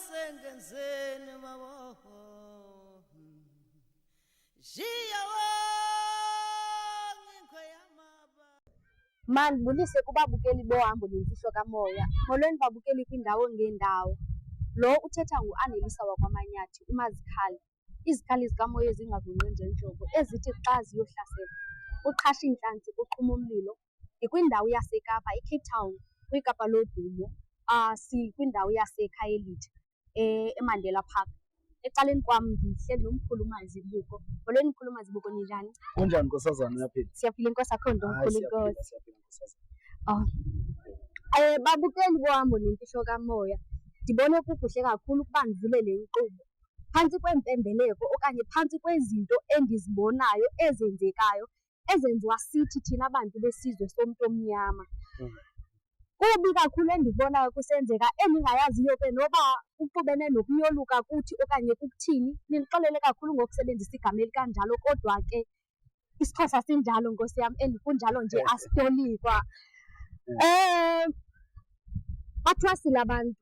sengenzeni babo Mandibulise kubabukeli bohambo nemfihlo kamoya. Molweni babukeli kwindawo ngeendawo. Lo uthetha nguAnelisa wakwaManyathi, uMazikhali. Izikhali zikamoya ezingavunyenjenjogo ezithi xa ziyohlasela uqhasha intlantsi kuqhuma umlilo. Ndikwindawo yaseKapa, eCape Town, kwiKapa lodumo. Sikwindawo yaseKhayelitsha, eMandela Park. Ecaleni kwam ndihleli nomkhulu uMazibuko. Molweni mkhulu uMazibuko, ninjani? Kunjani nkosazana uyaphila? Siyaphila inkosi, akho nto mkhulu inkosi. Siyaphila nkosazana. Babukeli bohambo nemfihlo kamoya, ndibone kukuhle kakhulu ukuba ndivule le nkqubo phantsi kwempembeleko okanye phantsi kwezinto endizibonayo ezenzekayo ezenziwa sithi thina bantu besizwe somntu omnyama. Kubi kakhulu endikubonayo kusenzeka endingayaziyo ke noba kuxubene nokuyoluka kuthi okanye kukuthini. Nindixolele kakhulu ngokusebenzisa igama elikanjalo, kodwa ke isiXhosa sinjalo nkosi yam and kunjalo nje asitolikwa. Bathwasile abantu,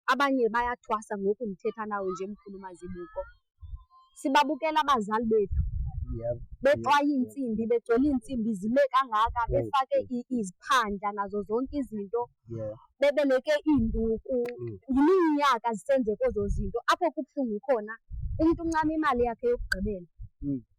abanye bayathwasa ngoku ndithetha nawe nje mkhulu Mazibuko. Sibabukela abazali bethu bexwaya iintsimbi, begcwele iintsimbi zime kangaka, befake iziphandla nazo zonke izinto, bebeleke iinduku. Yiminyaka zisenzeka ezo zinto. Apho kubuhlungu khona, umntu uncama imali yakhe yokugqibela,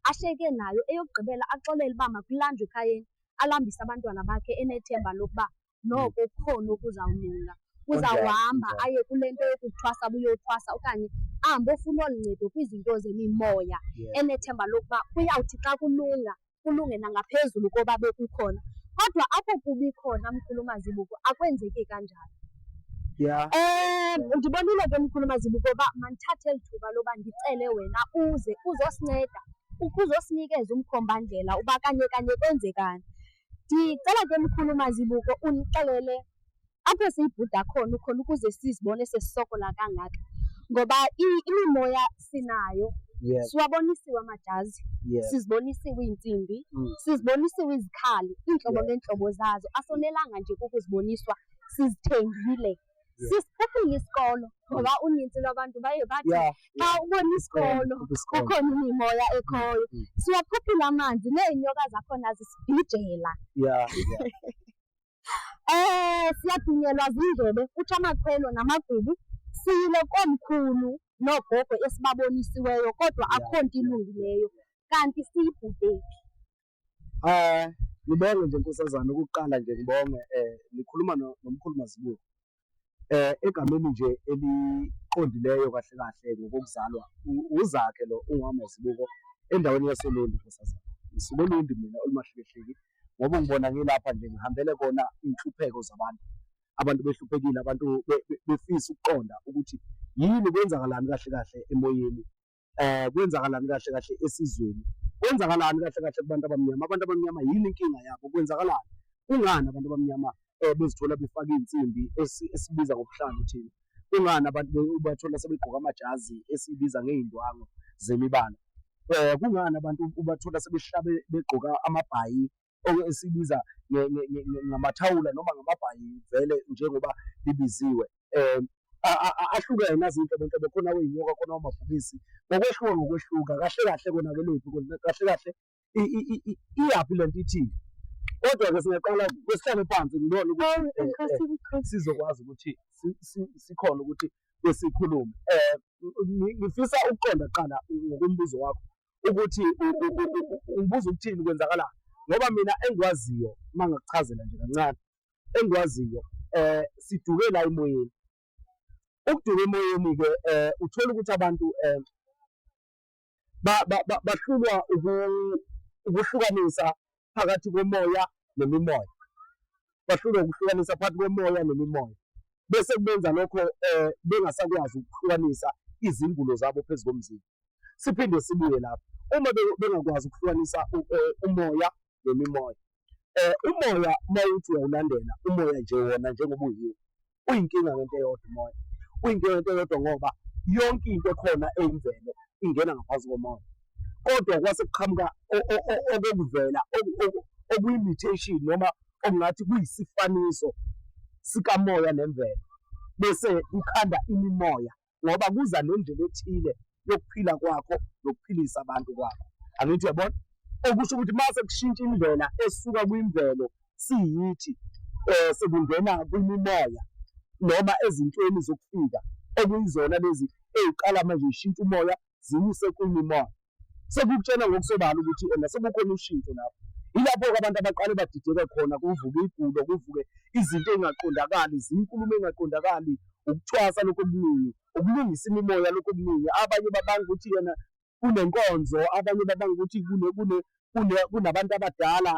ashiyeke nayo eyokugqibela, axolele uba makulanjwe ekhayeni, alambise abantwana bakhe enethemba lokuba noko kukhona okuzawulunga. Uzawuhamba aye kule nto yokuthwasa buyothwasa okanye ahambe ofuna olu ncedo kwizinto zemimoya enethemba lokuba kuyawuthi xa kulunga, kulunge nangaphezulu koba bekukhona. Kodwa apho kubi khona mkhulu Mazibuko akwenzeki kanjalo. Ndibonile ke mkhulu Mazibuko uba mandithathe eli thuba loba ndicele wena uze uzosinceda, uzosinikeza umkhombandlela uba kanye kanye kwenzekani. Ndicela ke mkhulu Mazibuko undixelele apho siyibhuda khona ukuze sizibone sesisokola kangaka, ngoba imimoya sinayo. Siwabonisiwe amajazi, sizibonisiwe iintsimbi, sizibonisiwe izikhali, iintlobo ngeentlobo zazo. Asonelanga nje kukuziboniswa, sizithengile. Sisiphuphile isikolo ngoba unintsi lwabantu baye bathi xa ubona isikolo kukhona imimoya ekhoyo. Siwaphuphile amanzi, neenyoka zakhona zisibhijela. Siyadunyelwa ziindlebe, kuthi amakhwelo namagubu. Siyile komkhulu noogogo esibabonisiweyo, kodwa akho nto ilungileyo. Kanti siyibhudephi? Ngibonge nje nkosazana, ukuqala nje ngibonge nikhuluma nomkhulu Mazibuko. Egameni nje eliqondileyo kahle kahle ngokuzalwa, uzakhe lo ungamazibuko endaweni yaseLondi nkosazana. Ngisuke eLondi mina oluMahlekehleki, ngoba ngibona ngilapha nje ngihambele kona inhlupheko zabantu. Abantu behluphekile, abantu befisa ukuqonda ukuthi yini kwenzakalani kahle kahle emoyeni, kwenzakalani kahle kahle esizweni, kwenzakalani kahle kahle kubantu abamnyama. Abantu abamnyama yini inkinga yabo, kwenzakalani? Kungani abantu abamnyama bezithola befaka iy'nsimbi esibiza ngobuhlanga thina? Kungani abantu ubathola sebegqoka amajazi esibiza ngey'ndwangu zemibala? Kungani abantu ubathola sebehlala begqoka amabhayi esibiza ngamathawula noma ngamabhayi vele njengoba libiziwe? Ahlukene nazinhlobonhlobo, khona wey'nyoka, khona wamabhubisi, ngokwehluka kahle kahle kona-ke lethu kahle kahle iyaphi le nto ithini? Kodwa-ke singaqala kwesihlale phansi ngibone ukuthi sizokwazi ukuthi sikhona ukuthi besikhulume. Ngifisa ukuqonda kuqala ngokombuzo wakho ukuthi ungibuza ukuthini, kwenzakalani? Ngoba mina engikwaziyo, uma ngakuchazela nje kancane, engikwaziyo siduke la emoyeni. Ukuduka emoyeni-ke uthola ukuthi abantu bahlulwa ukuhlukanisa phakathi komoya nemimoya. Bahlulwa ukuhlukanisa phakathi komoya nemimoya, bese kubenza lokho bengasakwazi ukuhlukanisa izingulo zabo phezu komzimba. Siphinde sibuye lapho, uma bengakwazi ukuhlukanisa umoya nemimoya. Umoya mawuthi uyawulandela, umoya nje wona njengoba uyiwo uyinkinga ngento eyodwa. Umoya uyinkinga ngento eyodwa ngoba yonke into ekhona eyimvelo ingena ngaphansi komoya, kodwa kwase kuqhamuka okokuvela okuyi-imitation noma okungathi kuyisifaniso sikamoya nemvelo. bese ukhanda imimoya ngoba kuza nendlela ethile yokuphila kwakho nokuphilisa abantu kwakho. Angithi uyabona? Okusho ukuthi mase kushintsha indlela esuka kwimvelo siyithi sekungena kwimimoya noma ezintweni zokufika okuyizona lezi eziqala manje zishintsha umoya ziwuse kwimimoya. Sekukutshela ngokusobala ukuthi sekukhona ushintsho lapho. Yilapho-ke abantu abaqale badideke khona kuvuke igulo, kuvuke izinto ezingaqondakali, zinkulumo engaqondakali, ukuthwasa lokho okuningi, ukulungisa imimoya lokho okuningi. Abanye babanga ukuthi kunenkonzo, abanye babanga ukuthi kunabantu abadala.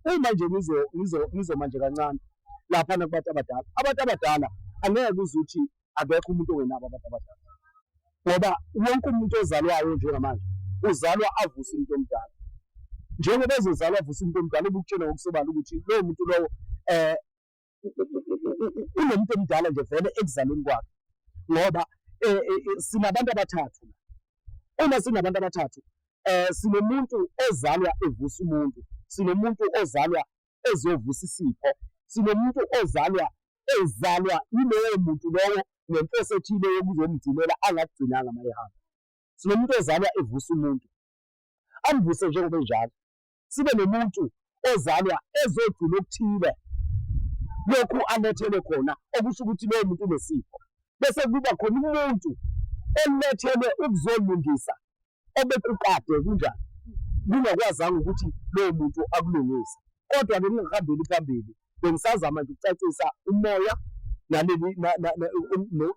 Uma nje ngizoma nje kancane laphana kubantu abadala. Abantu abadala angeke uze uthi akekho umuntu ongenabo abantu abadala. Ngoba wonke umuntu ozalwayo njengamanje uzalwa avuse umuntu omdala. Njengoba ezozalwa avuse umuntu omdala ubukutshela ngokusobala ukuthi lowo muntu lowo unomuntu omdala nje vele ekuzalweni kwakhe. Ngoba sinabantu abathathu. Uma sinabantu abathathu sinomuntu ozalwa evusa umuntu, sinomuntu ozalwa ezovusa isipho, sinomuntu ozalwa yilowo muntu lowo nenhloso ethile yokuzomgcinela angakugcinanga uma ehamba. Sinomuntu ozalwa evusa umuntu amvuse njengoba enjalo. Sibe nomuntu ozalwa ezogcina okuthile lokhu alethele khona okusho ukuthi lowo muntu unesipho. Bese kuba khona umuntu elethele ukuzolungisa obekukade kunjani kungakwazanga ukuthi lowo muntu akulungise. Kodwa bengingahambeli phambili bengisazama nje ukucacisa umoya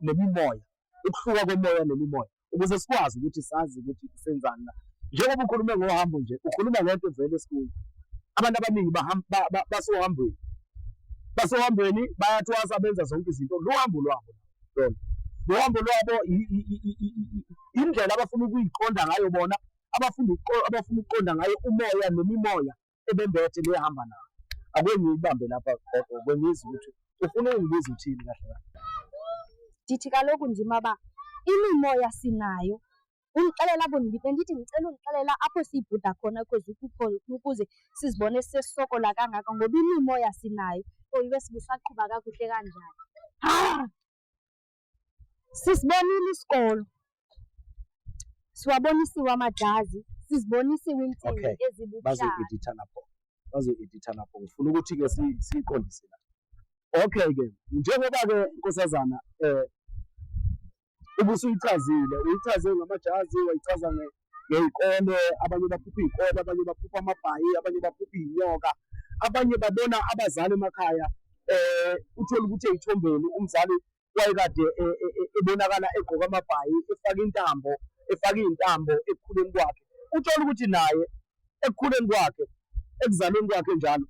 nemimoya, ukuhluka komoya nemimoya ukuze sikwazi ukuthi sazi ukuthi senzani la. Njengoba ukhulume ngohambo nje ukhuluma ngento vele esikhulu. Abantu abaningi basohambweni bayathwasa benza zonke izinto lohambo lwabo lona. Lohambo lwabo indlela abafuna ukuyiqonda ngayo bona abafuna ukuqonda ngayo umoya nemimoya ebembethe lehamba nayo. Ake ngiyibambe lapha gogo bengizwe ukuthi ufuna ungibiza uthini kahle kahle. Ndithi kaloku nzima ba imimoya sinayo. Ungixelela bendithi ngicela ungixelela apho siyibhuda khona ukuze sizibone sesisokola kangaka ngoba imimoya sinayo. Iwe sibusaqhuba kakuhle kanjani. Sisibonile isikolo, siwabonisiwe amajazi, sizibonisiwe iintsimbi ezibuhlaza. Bazo-editha lapho. Ngifuna ukuthi-ke siyiqondise la. Okay-ke, njengoba-ke nkosazana ubusuyichazile, uyichaze ngamajazi, wayichaza ngey'kole, abanye baphupha iy'kole, abanye baphupha amabhayi, abanye baphupha iy'nyoka, abanye babona abazali emakhaya. Uthole ukuthi ey'thombeni umzali wayekade ebonakala egqoka amabhayi, efake iy'ntambo ekukhuleni kwakhe. Uthole ukuthi naye ekukhuleni kwakhe, ekuzalweni kwakhe njalo,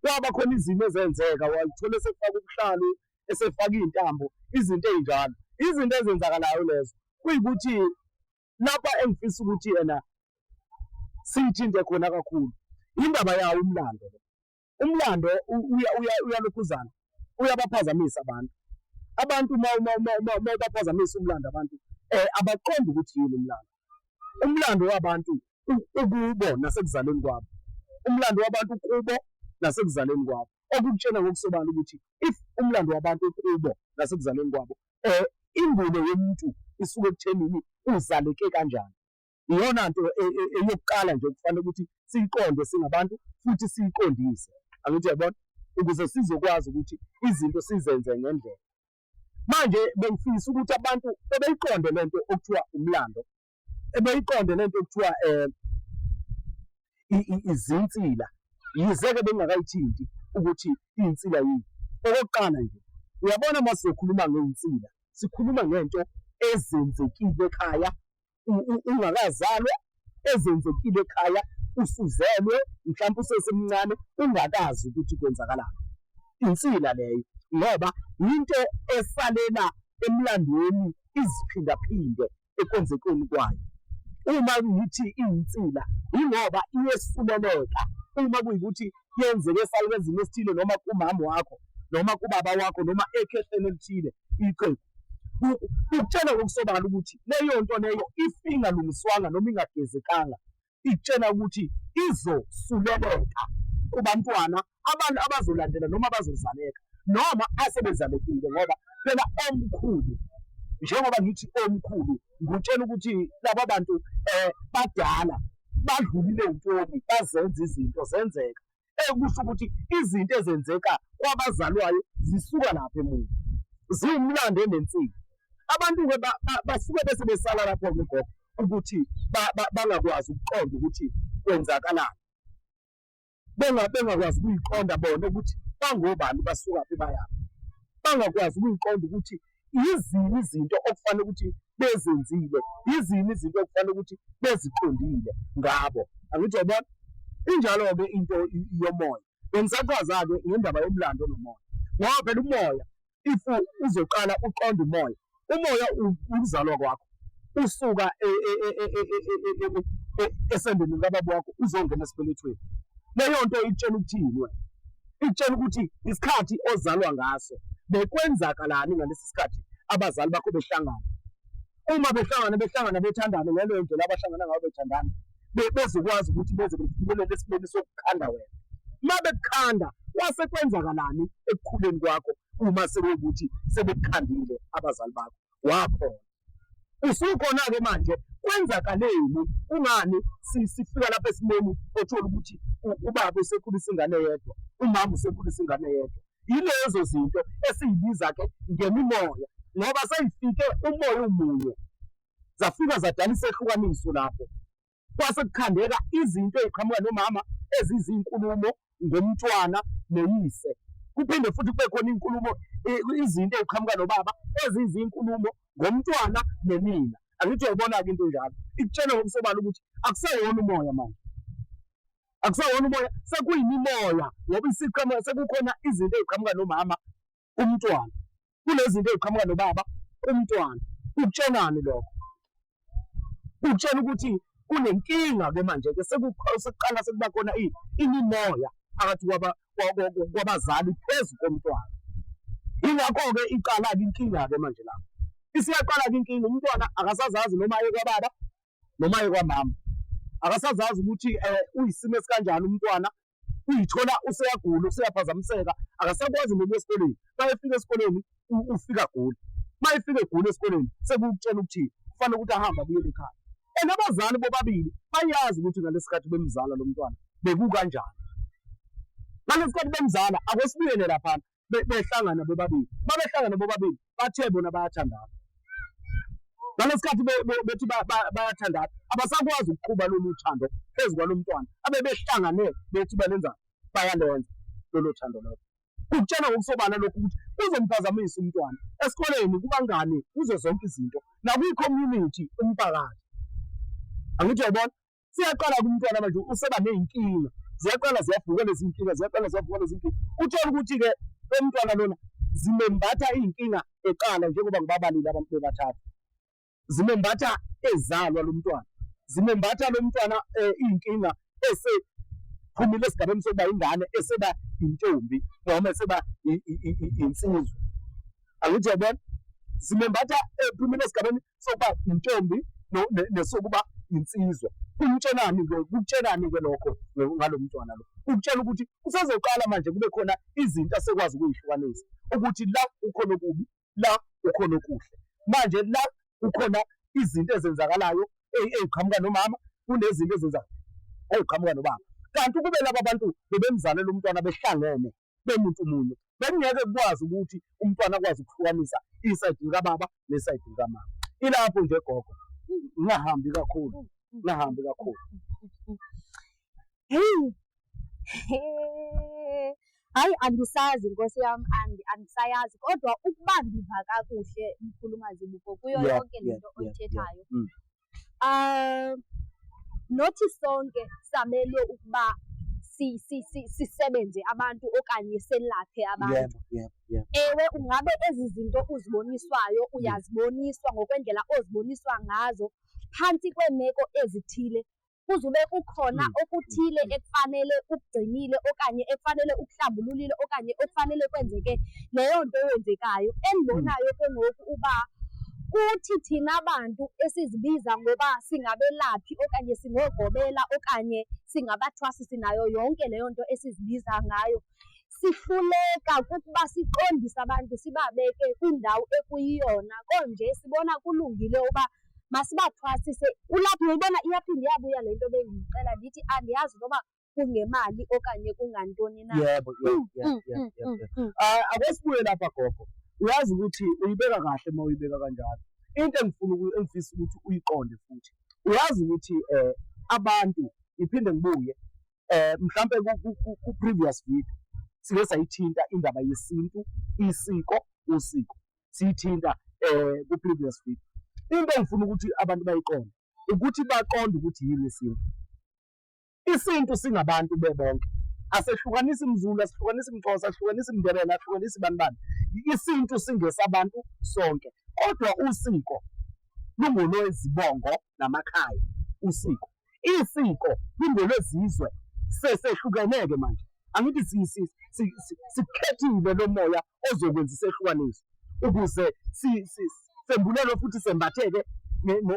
kwaba khona izimo ezenzeka, walithola esefaka ubuhlalu, esefaka iy'ntambo, izinto ey'njalo. Izinto ezenzakalayo lezo kuyikuthi lapha engifisa ukuthi siyithinte khona kakhulu indaba yawo umlando. Umlando uyalokhuzana, uyabaphazamisa abantu baphazamisa umlando abantu abaqonda ukuthi yini umlando. Umlando wabantu ukubo nasekuzalweni kwabo, umlando wabantu kubo nasekuzalweni kwabo, okukutshela ngokusobala ukuthi if umlando wabantu kubo nasekuzalweni kwabo ingubo yomuntu isuke ekuthenini uzaleke kanjani. Iyona nto eyokuqala nje okufanele ukuthi siyiqonde singabantu futhi siyiqondise. Angithi uyabona ukuze sizokwazi ukuthi izinto sizenze ngendlela. Manje bengifisa ukuthi abantu beyiqonde lento okuthiwa umlando, beyiqonde lento okuthiwa izinsila. Yize-ke bengakayithinti ukuthi iy'nsila yini. Okokuqala nje uyabona uma sizokhuluma ngey'nsila sikhuluma ngento ezenzekile ekhaya ungakazalwa, ezenzekile ekhaya usuzelwe, mhlawumbe usesemncane ungakazi ukuthi kwenzakalani. Insila leyo ngoba into esalela emlandweni iziphindaphinde ekwenzekeni kwayo. Uma ngithi iyinsila ingoba iyesuleleka uma kuyikuthi yenzeke esalukezini esithile noma kumama wakho noma kubaba wakho noma ekhehleni elithile iqembu. Ukutshela ngokusobala ukuthi leyo nto leyo if ingalungiswanga noma ingagezekanga ikutshela ukuthi izosuleleka kubantwana abantu abazolandela noma abazozaleka noma asebezalekile ngoba phela omkhulu njengoba ngithi omkhulu ngutshela ukuthi laba bantu badala badlulile untoni bazenza izinto zenzeka kusho ukuthi izinto ezenzeka kwabazalwayo zisuka lapha emuva ziwumlando enensini abantu-ke basuke bese besala lapho-ke gogo ukuthi bangakwazi ukuqonda ukuthi kwenzakalani bengakwazi ukuyiqonda bona ukuthi bangobani basukaphi bayaphi bangakwazi ukuyiqonda ukuthi yizini izinto okufanele ukuthi bezenzile yizini izinto okufanele ukuthi beziqondile ngabo angithi yabona injalo-ke into yomoya bengisachaza-ke ngendaba yomlando nomoya ngoba phela umoya if uzoqala uqonda umoya ukuzalwa kwakho usuka esendeni kababa wakho uzongena esibelethweni leyo nto itshela ukuthini wena itshela ukuthi isikhathi ozalwa ngaso bekwenzakalani ngalesi sikhathi abazali bakho behlangana uma behlangana bethandana ngaleyo ndlela abahlangana ngayo bethandana bezokwazi ukuthi beze befinyelele esimeni sokukhanda wena uma bekukhanda wase kwenzakalani ekukhuleni kwakho uma sekuwukuthi sebekukhandile abazali bakho wakhona usukhona-ke manje kwenzakaleni kungani sifika lapha esimeni othola ukuthi ubaba usekhulisa ingane yedwa umama usekhulisa ingane yedwa yilezo zinto esiyibiza-ke ngemimoya ngoba seyifike umoya umunye zafika zadala isehlukaniso lapho kwase kukhandeka izinto ey'qhamuka nomama ezizinkulumo ngomntwana noyise kuphinde futhi kube khona inkulumo izinto ey'qhamuka nobaba ezizinkulumo ngomntwana nenina angithi uyayibona-ke into enjalo ikutshela ngokusobala ukuthi akusewona umoya manje akusewona umoya sekuyimimoya ngoba sekukhona izinto ey'qhamuka nomama umntwana kulezi zinto ey'qhamuka nobaba umntwana ukutshelani lokho ukutshela ukuthi kunenkinga-ke manje-ke sekuqala sekuba khona imimoya phakathi kwabazali phezu komntwana yingakho-ke iqala-ke inkinga-ke manje lapho isiyaqala-ke inkinga umntwana akasazazi noma aye kwababa noma aye kwamama akasazazi ukuthi uyisimo esikanjani umntwana uyithola useyagula useyaphazamiseka akasakwazi nokuya esikoleni mayefika esikoleni ufika gula mayefika egula esikoleni sekukutshela ukuthi kufanele ukuthi ahambe abuyele ekhaya abazali bobabili bayazi ukuthi ngalesi sikhathi bemzala lo mntwana bekukanjani ngalesi sikhathi bemzala akwesibuyele laphana behlangana bobabili babehlangana bobabili bathe bona bayathandana ngalesi sikhathi bethi bayathandana abasakwazi ukuqhuba lolu thando phezu kwalo mntwana abebehlangane bethi bayalenza lolo thando lolo ukutshela ngokusobala lokhu ukuthi kuzomphazamisa umntwana esikoleni kubangani kuzo zonke izinto nakwi-community umphakathi angithi uyabona siyaqala kumntwana manje useba ney'nkinga ziyaqala ziyavuka lezi nkinga uthola ukuthi-ke umntwana lona zimembatha iy'nkinga eqala njengoba ngibabalile abantu bebathathu zimembatha ezalwa lo mntwana zimembatha lo mntwana iy'nkinga esephumile esigabeni sokuba ingane eseba intombi noma eseba insizwa angithi uyabona zimembatha ephumile esigabeni sokuba intombi nesokuba insizwa kukutshelani-ke lokho ngalo mntwana lo ukutshela ukuthi usezoqala manje kube khona izinto asekwazi ukuyihlukanisa ukuthi la ukhona okubi la ukhona okuhle manje la kukhona izinto ezenzakalayo ey'qhamuka nomama kunezinto ey'qhamuka nobaba kanti kube laba bantu bebemzalela umntwana behlangene bemuntu munye bekungeke kukwazi ukuthi umntwana akwazi ukuhlukanisa isayidi likababa nesayidi likamama ilapho nje gogo ngahambi kakhulu hayi angisazi nkosi yami angisayazi kodwa ukuba ndiva kakuhle mkhulumazibuko kuyo yonke lento oyithethayo nothi sonke samele ukuba sisebenze abantu okanye selaphe abantu ewe ungabe ezi zinto uziboniswayo uyaziboniswa ngokwendlela oziboniswa ngazo phansi kweemeko ezithile kuzube kukhona okuthile ekufanele ukugcinile okanye ekufanele ukuhlambululile okanye ekufanele kwenzeke leyo nto eyenzekayo endibonayo ke ngoku uba kuthi thina bantu esizibiza ngoba singabelaphi okanye singogobela okanye singabathwasi sinayo yonke leyo nto esizibiza ngayo sihluleka kukuba siqondise abantu sibabeke kwindawo ekuyiyona. Konje sibona kulungile uba masibathwasise. Kulapho uyibona iyaphinda iyabuya le nto bendiyicela ndithi andiyazi noba kungemali okanye kungantoni na. Yebo. Ake sibuye lapha gogo. Uyazi ukuthi uyibeka kahle uma uyibeka kanjalo. Into engifisa ukuthi uyiqonde futhi. Uyazi ukuthi abantu iphinde ngibuye mhlambe ku previous video sike sayithinta indaba yesintu, isiko, usiko. Siyithinta ku previous video. Into engifuna ukuthi abantu bayiqonde ukuthi baqonde ukuthi yini isintu. Isintu singabantu bebonke. Asehlukanisi imZulu, asihlukanisi imXhosa, asihlukanisi imNdebele, asihlukanisi bani. Isintu singesabantu sonke. Kodwa usiko lungolwezibongo namakhaya. Usiko. Isiko lingolwezizwe sesehlukeneke manje. Angithi sikhethile lo moya ozokwenza isehlukanisi ukuze sembulelo futhi sembatheke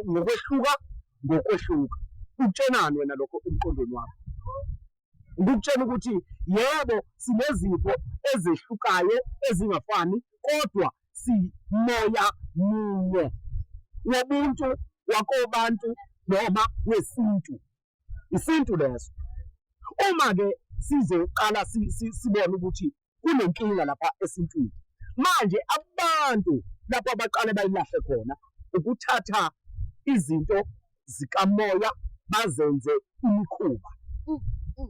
ngokwehluka. Ukutshenani wena lokho emqondweni wakho? Ngikutshela ukuthi yebo sinezipho ezehlukayo ezingafani kodwa simoya munye wobuntu wakobantu noma wesintu. Isintu leso. Uma-ke sizoqala sibone ukuthi kunenkinga lapha esintwini. Manje abantu lapho abaqale bayilahle khona ukuthatha izinto zikamoya bazenze imikhuba.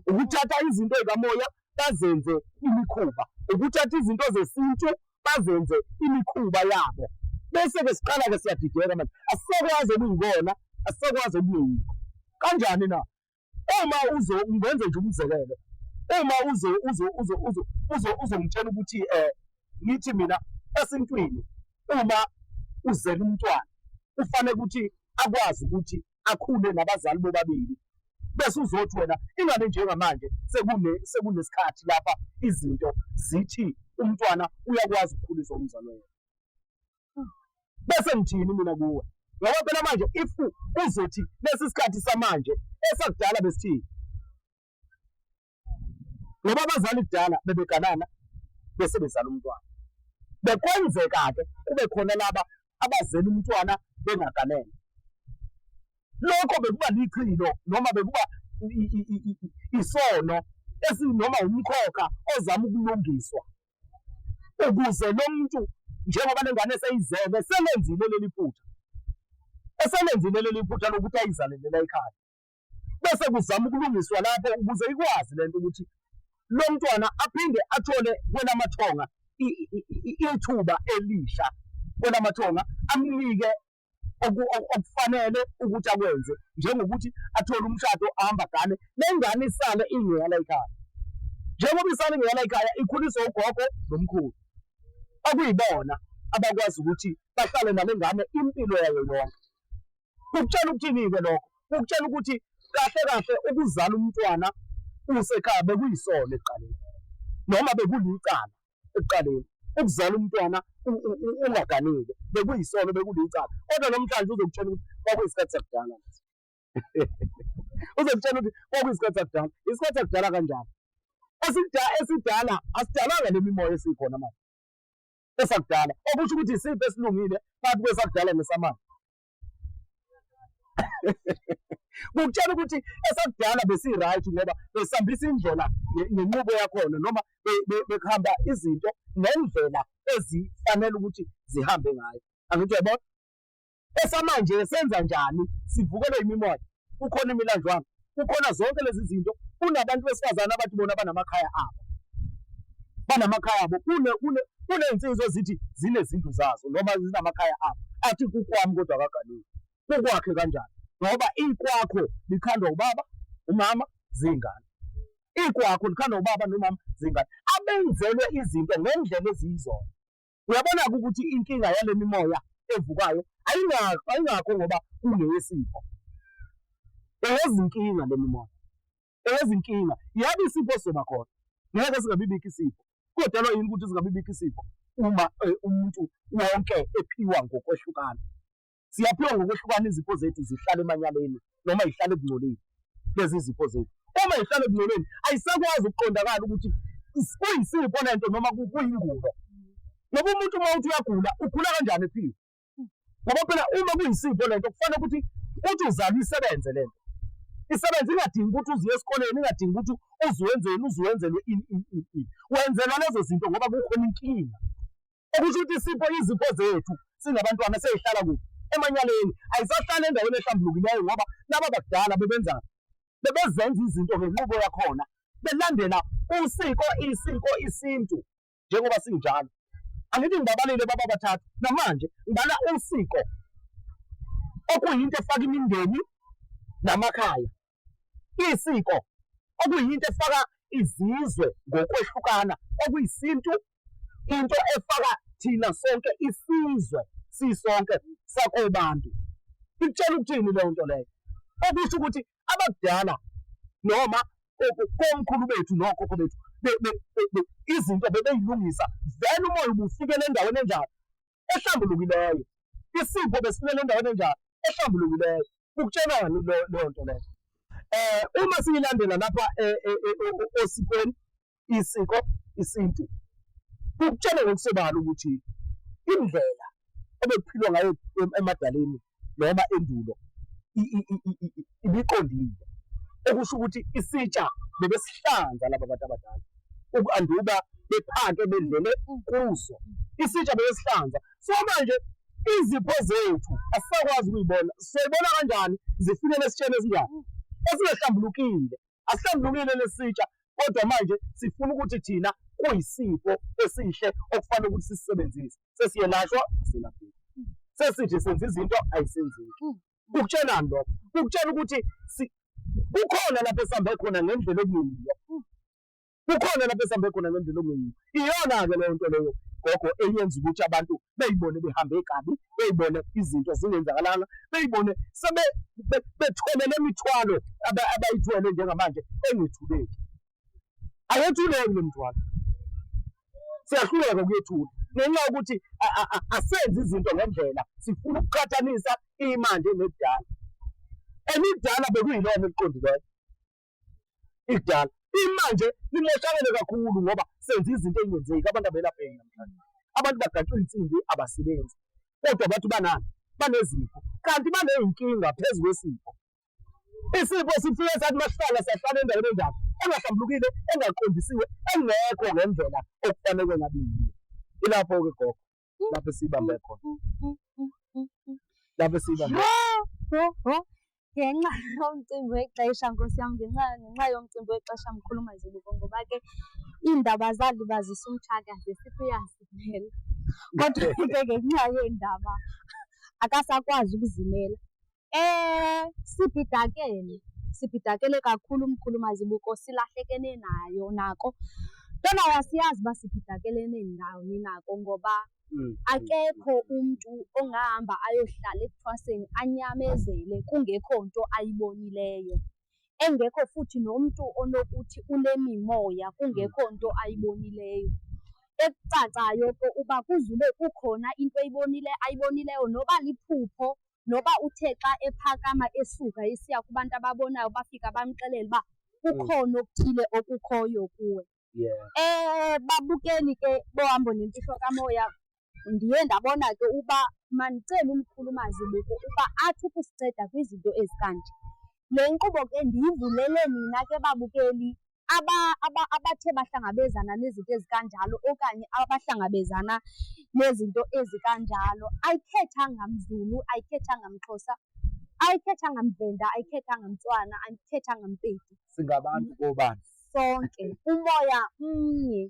Ukuthatha izinto zikamoya bazenze imikhuba. Ukuthatha izinto zesintu bazenze imikhuba yabo. Bese-ke siqala-ke siyadideka manje. Asisakwazi ukuyibona, asisakwazi ukuyikho. Kanjani na? Uma ngenze nje umzekelo. Uma uzongitshela ukuthi ngithi mina esintwini uma uzela umntwana ufanele ukuthi akwazi ukuthi akhule nabazali bobabili. Bese uzothi wena ingane njengamanje sekunesikhathi lapha izinto zithi umntwana uyakwazi ukukhuliswa umzali wakhe. Bese ngithini mina kuwe? Ngoba phela manje if uzothi lesi sikhathi samanje esakudala besithini? Ngoba abazali kudala bebeganana bese bezala umntwana. Bekwenzeka-ke kube khona laba abazela umntwana bengaganene. Lokho bekuba lichilo noma bekuba isono noma umkhokha ozama ukulungiswa ukuze lo muntu njengoba lengane eseyizele selenzile leli phutha. Eselenzile leli phutha lokuthi ayizalelela ekhaya. Bese kuzama ukulungiswa lapho ukuze ikwazi lento ukuthi lo mntwana aphinde athole kwenamathonga ithuba elisha kwenamathonga amnike okufanele ukuthi akwenze njengokuthi athole umshado ahamba agane nengane isale ingela ekhaya. Njengoba isale ingela ekhaya ikhuliswa ugogo nomkhulu okuyibona abakwazi ukuthi bahlale nalengane impilo yayo yonke. Ukutshela ukuthini-ke lokho? Ukutshela ukuthi kahle ukuzala umntwana usekhaya bekuyisono ekuqaleni noma bekulicala ekuqaleni. Ukuzala umntwana ungaganile bekuyisono bekulicala. Kodwa namhlanje uzokutshela ukuthi kwakuyisikhathi sakudala. Uzokutshela ukuthi kwakuyisikhathi sakudala. Isikhathi sakudala kanjani? Esidala asidalanga le mimoya esikhona manje. Esakudala okusho ukuthi isiphi esilungile phakathi kwesakudala nesamanje. Ukutshela ukuthi esakudala besi-right ngoba besihambisa indlela nenqubo yakhona noma bekuhamba izinto ngendlela ezifanele ukuthi zihambe ngayo. Angithi uyabona? Esamanje senza njani? Sivukelwe imimoya. Kukhona imilandlwana. Kukhona zonke lezi zinto. Kunabantu besifazane abathi bona banamakhaya abo. Banamakhaya abo. Kuney'nsizwa zithi zinezindlu zazo noma zinamakhaya abo. Athi kukwami kodwa akaganile. Kukwakhe kanjani? Ngoba ikwakho likhandwa ubaba, umama, zingane. Ikwakho likhandwa ubaba nomama, zingane. Abenzelwe izinto ngendlela eziyizona. Uyabona-ke ukuthi inkinga yale mimoya evukayo ayingakho ngoba kungeyesipho. Eyezinkinga le mimoya. Eyezinkinga. Yabe isipho soba khona. Ngeke singabibikho isipho. Kodwa yini ukuthi singabibikho isipho uma umuntu wonke ephiwa ngokwehlukana. Siyaphiwa ngokwehlukana izipho zethu zihlale emanyaleni noma zihlale ekungcoleni lezi zipho zethu. Uma zihlale ekungcoleni ayisakwazi ukuqondakala ukuthi kuyisipho lento noma kuyingubo. Ngoba umuntu uma uthi uyagula ugula kanjani ephiwe? Ngoba phela uma kuyisipho lento kufanele ukuthi uzalwe isebenze lento. Isebenze ingadingi ukuthi uziye esikoleni, ingadingi ukuthi uzuwenzelwe ini. Wenzelwa lezo zinto ngoba kukhona inkinga. Okusho ukuthi izipho zethu singabantwana seyihlala kuphi? Emanyaleni. Ayisahlala endaweni ehlambulukileyo ngoba laba bakudala bebenzani? Bebezenza izinto ngenqubo yakhona. Belandela isiko, isintu njengoba sinjalo. Angithi ngibabalile baba bathathu namanje ngibala usiko okuyinto efaka imindeni namakhaya. Isiko okuyinto efaka izizwe ngokwehlukana, okuyisintu, into efaka thina sonke isizwe sisonke sakobantu. Ikutshela ukuthini leyo nto leyo? Okusho ukuthi abakudala noma komkhulu bethu nokhokho bethu izinto bebeyilungisa vele umoya ubufikele endaweni enjalo ehlambulukileyo. Isipho besifikele endaweni enjalo ehlambulukileyo. Ukutshela leyo nto leyo. Uma siyilandela lapha osikweni, isiko, isintu, ukutshela ngokusobala ukuthi indlela ebekuphilwa ngayo emadaleni noma endulo ibiqondile. Okusho ukuthi isitsha bebesihlanza laba bantu abadala. Anduba bephake bedlele kuso. Isitsha bebesihlanza. So manje izipho zethu asisakwazi ukuyibona. Siyibona kanjani zifikele esitsheni esinjani? Esingahlambulukile. Asihlambulukile lesitsha kodwa manje sifuna ukuthi thina kuyisipho esihle okufanele ukuthi sisebenzise. Sesiyelashwa asilapheki. Sesithi senza izinto ayisenzeki. Ukutshela lokho. Ukutshela ukuthi kukhona lapho esihambe khona ngendlela okuyiyo. Kukhona lapho esihambe khona ngendlela okuyiyo. Iyona-ke leyo nto leyo gogo eyenza ukuthi abantu beyibone behambe kabi, beyibone izinto zingenzakalanga, beyibone bethwele le mithwalo abayithwele njengamanje engethuleki. Ayethuleki le mithwalo. Siyahluleka ukuyethula ngenxa yokuthi asenze izinto ngendlela. Sifuna ukuqhathanisa imanje nekudala. Elidala bekuyilona eliqondileyo. Ikudala imanje limoshakele kakhulu ngoba senza izinto ezingenzeki. Abantu abelapheki namhlanje. Abantu bagaxwa insimbi abasebenzi. Kodwa abantu banani? Banezipho. Kanti baneyinkinga phezu kwesipho. Isipho sifike sathi masihlala sahlala endaweni enjalo engahlambulukile, engaqondisiwe, engekho ngendlela okufanele ngabe yiyo. Ilapho-ke gogo lapho sibambe khona. Lapho sibambe. Ngenxa yomcimbi wexesha Nkosi yami, ngenxa yomcimbi wexesha mkhulu Mazibuko, ngoba ke iindaba zalibazisa umtshakazi sithi uyazimela. Kodwa ke ngenxa yeendaba akasakwazi ukuzimela. Sibhidakele kakhulu mkhulu Mazibuko, silahlekene nako. Lona wasiyazi uba sibhidakelene nako ngoba akekho umntu ongahamba ayohlala ekuthwaseni anyamezele kungekho nto ayibonileyo. Engekho futhi nomntu onokuthi unemimoya kungekho nto ayibonileyo. Ekucacayo ke uba kuzube kukhona into ayibonileyo noba liphupho, noba uthe xa ephakama esuka esiya kubantu ababonayo bafika bamxelele uba kukhona okuthile okukhoyo kuwe. Babukeli ke bohambo nemfihlo kamoya, ndiye ndabona ke uba mandicele umkhulu Mazibuko uba athi ukusinceda kwizinto ezikanje. Le nkqubo ke ndiyivulele nina ke babukeli abathe bahlangabezana nezinto ezikanjalo okanye abahlangabezana nezinto ezikanjalo. Ayikhethanga Mzulu, ayikhethanga Mxhosa, ayikhethanga Mvenda, ayikhethanga Mtswana, ayikhethanga Mpedi. Singabantu bobani? Sonke umoya umnye.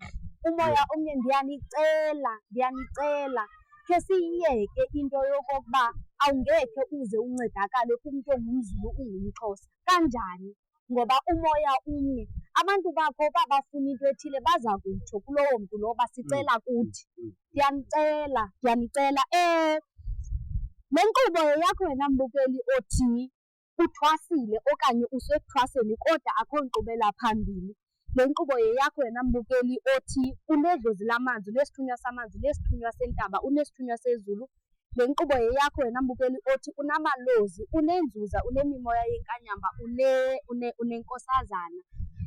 Ndiyanicela khe siyiyeke into yokokuba awungekhe uze uncedakale kumntu ongumZulu ungumXhosa. Kanjani? Ngoba umoya umnye. Abantu bakho babafuna into ethile baza kutsho kulowo mntu lowo basicela kuthi. Ndiyanicela. Le nkqubo yakho wena mbukeli othi uthwasile okanye usekuthwaseni kodwa akho nkqubela phambili. Le nkqubo yakho wena mbukeli othi unedlozi lamanzi, unesithunywa samanzi, unesithunywa sentaba, unesithunywa sezulu. Le nkqubo yakho wena mbukeli othi unamalozi, unenzuza, unemimoya yenkanyamba, unenkosazana.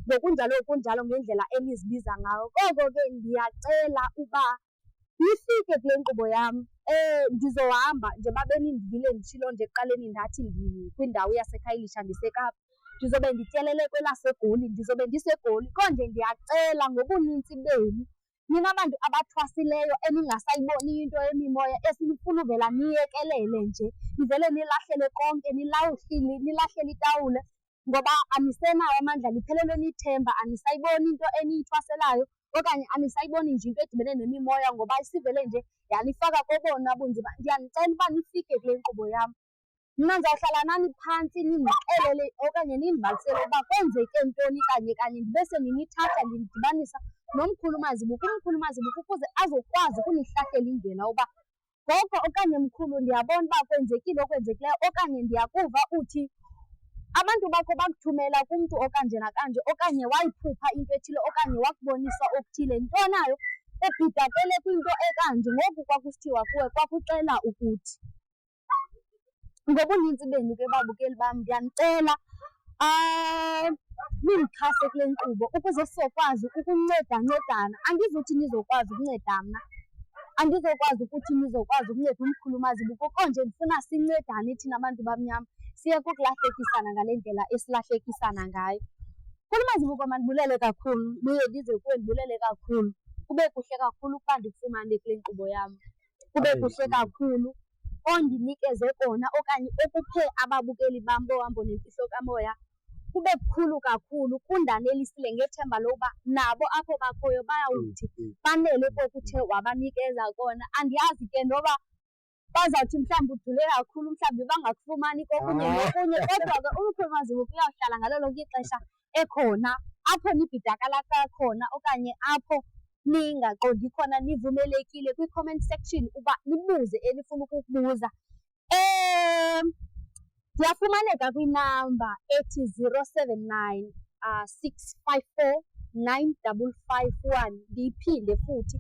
ngokunjalo ngendlela enizibiza ngayo. Koko ke ndiyacela uba nifike kule nkqubo yam. Ndizohamba njengoba benindivile nditshilo nje ekuqaleni ndathi kwindawo yaseKhayelitsha ndiseKapa. Ndizobe ndityelele kwelaseGoli, ndizobe ndiseGoli. Konje ndiyacela ngobunintsi benu, nina bantu abathwasileyo eningasayiboniyo into yemimoya, esinifuna uvela niyekelele nje, nivele nilahlele konke, nilahlele itawule ngoba anisenayo amandla, niphelelwe nithemba, anisayiboni into eniyithwaselayo okanye anisayiboni nje into edibene nemimoya ngoba isivele nje yanifaka kobona bunzima. Ndiyanicela uba nifike kule nkqubo yam. Mna ndizawuhlala nani phantsi nindixelele okanye nindibalisele uba kwenzeke ntoni kanye ndibe sendinithatha ndinidibanisa nomkhulu Mazibuko. Umkhulu Mazibuko ukuze azokwazi ukunihlahlela indlela uba gogo okanye mkhulu, ndiyabona uba kwenzekile okwenzekileyo okanye ndiyakuva uthi abantu bakho bakuthumela kumntu okanje nakanje okanye wayiphupha into ethile okanye wakubonisa okuthile, nto nayo ebhidakele kwinto ekanje. Ngoku kwakusithiwa kuwe kwakuxela ukuthi. Ngobunintsi benu ke babukeli bam, ndiyanicela nindixhase kule nkqubo ukuze sizokwazi ukuncedancedana. Andizuthi nizokwazi ukunceda mna, andizokwazi ukuthi nizokwazi ukunceda umkhulu Mazibuko, konje ndifuna sincedane thina bantu bamnyama siyeke ukulahlekisana ngale ndlela esilahlekisana ngayo. Mkhulu Mazibuko, mandibulele kakhulu, buye ndize kuwe ndibulele kakhulu. Kube kuhle kakhulu ukuba ndifumane kule nkqubo yam, kube kuhle kakhulu ondinikeze kona okanye okuphe ababukeli bam bohambo nemfihlo kamoya. Kube kukhulu kakhulu kundanelisile ngethemba lokuba nabo apho bakhoyo bayawuthi banele kokuthe wabanikeza kona. Andiyazi ke noba bazawuthi mhlawumbi udule kakhulu, mhlawumbi bangakufumani kokunye nokunye, kodwa ke umkhulu Mazibuko uyawuhlala ngalo lonke ixesha ekhona apho nibhidakala khona okanye apho ningaqondi khona. Nivumelekile kwi-comment section uba nibuze enifuna ukukubuza. Ndiyafumaneka kwinamba ethi 079 654 9551. Ndiyiphinde futhi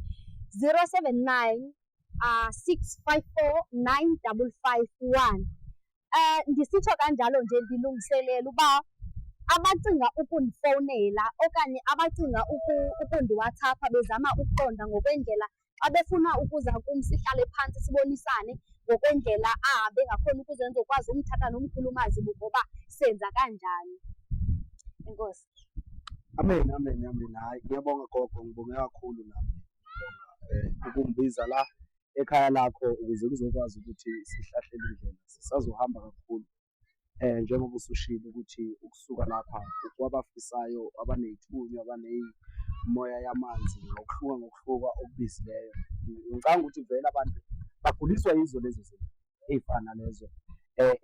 079 654 9551. Ndisitsho kanjalo nje ndilungiselela uba abacinga ukundifowunela okanye abacinga ukundiWhatsAppa bezama ukuqonda ngokwendlela xa befuna ukuza kum sihlale phantsi sibonisane ngokwendlela ahambe ngakhona ukuze ndizokwazi umthatha nomkhulu Mazibuko uba senza kanjani. Enkosi. Amen. Hayi, ngiyabonga gogo, ngibonge kakhulu nami ukungibiza la ekhaya lakho ukuze kuzokwazi ukuthi sihlahlele indlela. Sisazohamba kakhulu njengoba usushilo ukuthi ukusuka lapha kwabafisayo, abaney'thunywa, abaney'moya yamanzi, ngokuhluka okubizileyo. Ngicabanga ukuthi vele abantu baguliswa yizo lezo zinto ey'fana lezo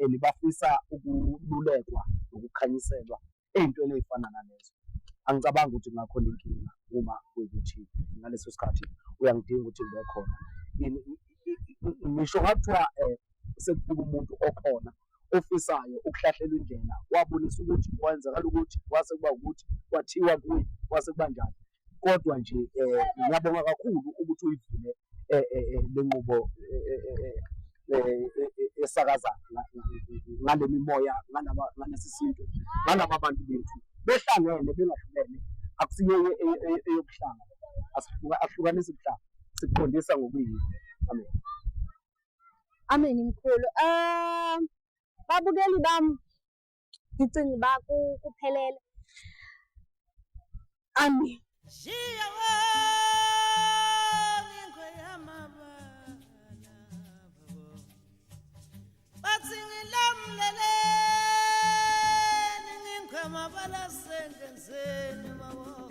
elibafisa ukululekwa nokukhanyiselwa ey'ntweni ey'fana nalezo. Angicabangi ukuthi kungakhona inkinga uma kuyikuthi ngaleso sikhathi uyangidinga ukuthi ngibe khona. Ngisho ngakuthiwa sekufika umuntu okhona ofisayo ukuhlahlela indlela, wabonisa ukuthi kwenzakala ukuthi kwase kuba ukuthi kwathiwa kuye kwase kuba njani, kodwa nje ngiyabonga kakhulu ukuthi uyivule le nqubo esakaza ngale mimoya, ngalesi sintu, ngalaba bantu bethu behlangene bengahlukene. Akusiyo eyobuhlanga, asihlukanisi ubuhlanga, sikuqondisa ngokuyikho. Amen. Amen mkhulu. Babukeli bam, ndicinga uba kuphelele. Amen. Mabala sengenzeni mama